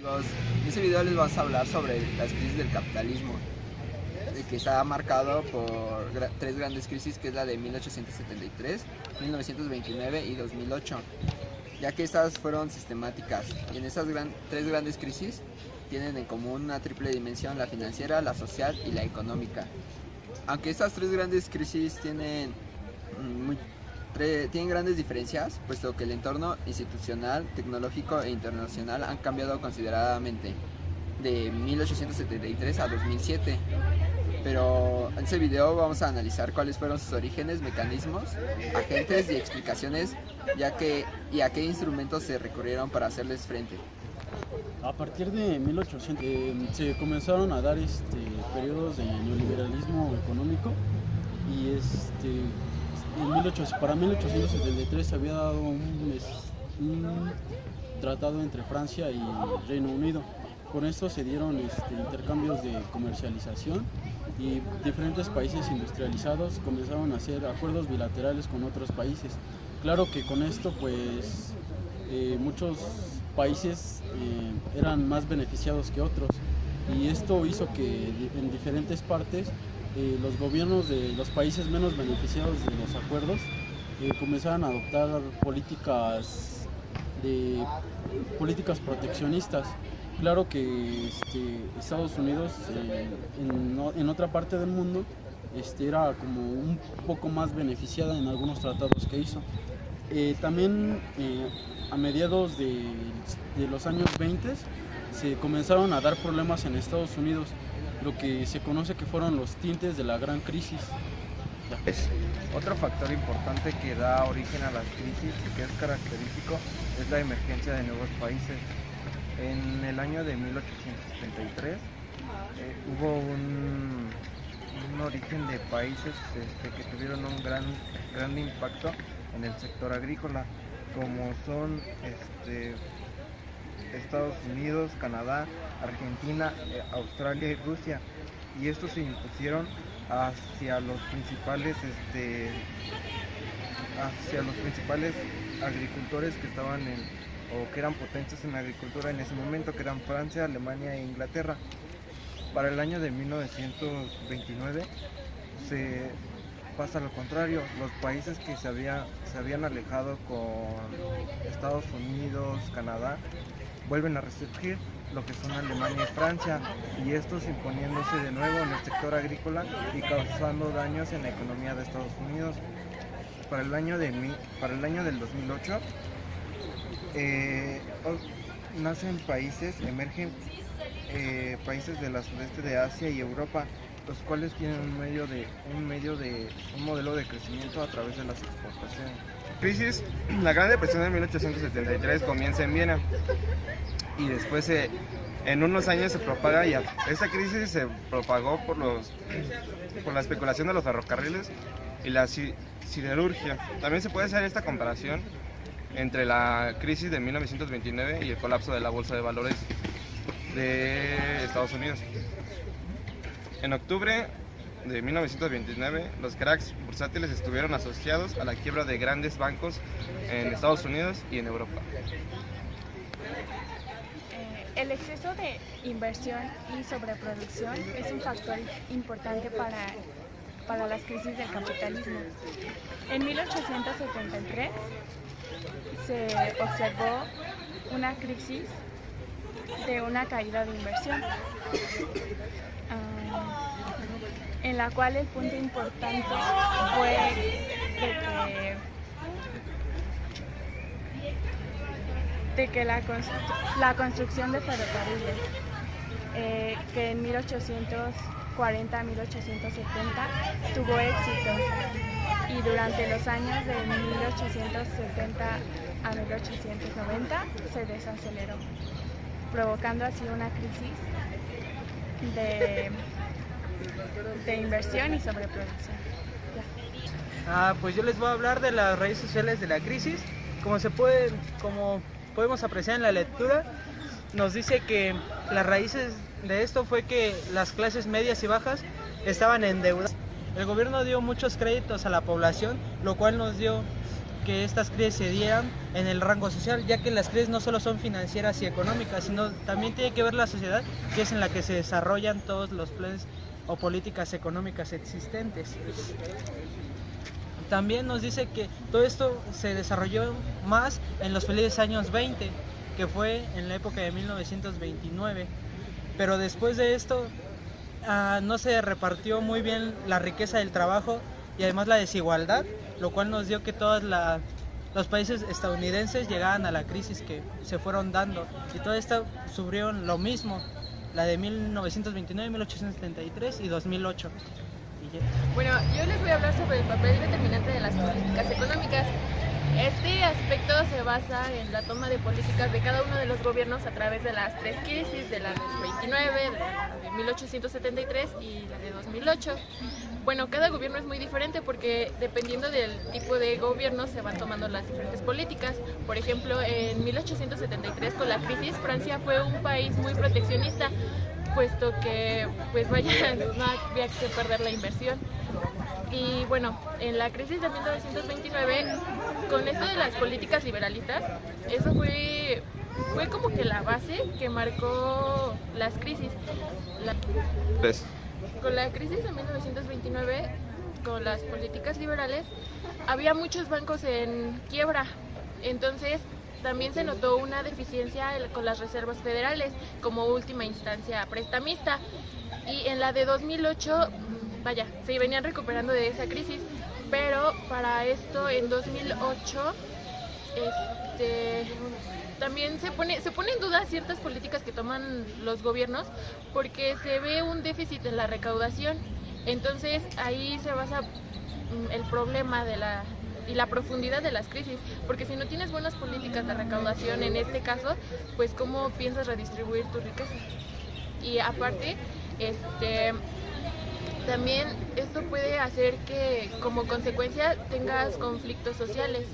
En este video les vamos a hablar sobre las crisis del capitalismo, que está marcado por tres grandes crisis, que es la de 1873, 1929 y 2008, ya que estas fueron sistemáticas. Y en esas tres grandes crisis tienen en común una triple dimensión: la financiera, la social y la económica. Aunque estas tres grandes crisis tienen grandes diferencias, puesto que el entorno institucional, tecnológico e internacional han cambiado considerablemente de 1873 a 2007. Pero en este video vamos a analizar cuáles fueron sus orígenes, mecanismos, agentes y explicaciones, y a qué instrumentos se recurrieron para hacerles frente. A partir de 1800 se comenzaron a dar periodos de neoliberalismo económico y para 1873 se había dado un tratado entre Francia y Reino Unido. Con esto se dieron intercambios de comercialización y diferentes países industrializados comenzaron a hacer acuerdos bilaterales con otros países. Claro que con esto muchos países eran más beneficiados que otros, y esto hizo que en diferentes partes los gobiernos de los países menos beneficiados de los acuerdos comenzaron a adoptar políticas proteccionistas. Claro que Estados Unidos en otra parte del mundo era como un poco más beneficiada en algunos tratados que hizo. También a mediados de los años 20 se comenzaron a dar problemas en Estados Unidos, lo que se conoce que fueron los tintes de la gran crisis. Otro factor importante que da origen a las crisis y que es característico es la emergencia de nuevos países. En el año de 1873 hubo un origen de países que tuvieron un gran impacto en el sector agrícola, como son Estados Unidos, Canadá, Argentina, Australia y Rusia, y estos se impusieron hacia los principales agricultores que estaban o que eran potencias en la agricultura en ese momento, que eran Francia, Alemania e Inglaterra. Para el año de 1929 se pasa lo contrario. Los países que se habían alejado con Estados Unidos, Canadá, vuelven a resurgir, lo que son Alemania y Francia, y estos imponiéndose de nuevo en el sector agrícola y causando daños en la economía de Estados Unidos. Para el año del 2008 emergen países de la sudeste de Asia y Europa, los cuales tienen un modelo de crecimiento a través de las exportaciones. La Gran Depresión de 1873 comienza en Viena y después en unos años se propaga, y esta crisis se propagó por la especulación de los ferrocarriles y la siderurgia. También se puede hacer esta comparación entre la crisis de 1929 y el colapso de la bolsa de valores de Estados Unidos. En octubre de 1929, los cracks bursátiles estuvieron asociados a la quiebra de grandes bancos en Estados Unidos y en Europa. El exceso de inversión y sobreproducción es un factor importante para las crisis del capitalismo. En 1873 se observó una crisis de una caída de inversión, en la cual el punto importante fue de que la construcción de ferrocarriles, que en 1840 a 1870 tuvo éxito, y durante los años de 1870 a 1890 se desaceleró, provocando así una crisis de inversión y sobreproducción. Pues yo les voy a hablar de las raíces sociales de la crisis. Como podemos apreciar en la lectura, nos dice que las raíces de esto fue que las clases medias y bajas estaban endeudadas. El gobierno dio muchos créditos a la población, lo cual nos dio que estas crisis se dieran en el rango social, ya que las crisis no solo son financieras y económicas, sino también tiene que ver la sociedad, que es en la que se desarrollan todos los planes o políticas económicas existentes. También nos dice que todo esto se desarrolló más en los felices años 20, que fue en la época de 1929, pero después de esto no se repartió muy bien la riqueza del trabajo y además la desigualdad, lo cual nos dio que todos los países estadounidenses llegaban a la crisis que se fueron dando, y todo esto sufrieron lo mismo, la de 1929, 1873 y 2008. Bueno, yo les voy a hablar sobre el papel determinante de las políticas económicas. Este aspecto se basa en la toma de políticas de cada uno de los gobiernos a través de las tres crisis, de la del 29, de la de 1873 y la de 2008. Bueno, cada gobierno es muy diferente porque dependiendo del tipo de gobierno se van tomando las diferentes políticas. Por ejemplo, en 1873 con la crisis, Francia fue un país muy proteccionista, puesto que, pues vaya, no había que perder la inversión. Y bueno, en la crisis de 1929, con esto de las políticas liberalistas, eso fue como que la base que marcó las crisis. Con la crisis de 1929, con las políticas liberales, había muchos bancos en quiebra. Entonces, también se notó una deficiencia con las reservas federales como última instancia prestamista. Y en la de 2008, vaya, se venían recuperando de esa crisis, pero para esto en 2008 también se pone en duda ciertas políticas que toman los gobiernos porque se ve un déficit en la recaudación. Entonces ahí se basa el problema y la profundidad de las crisis, porque si no tienes buenas políticas de recaudación en este caso, pues cómo piensas redistribuir tu riqueza. Y aparte, también esto puede hacer que como consecuencia tengas conflictos sociales.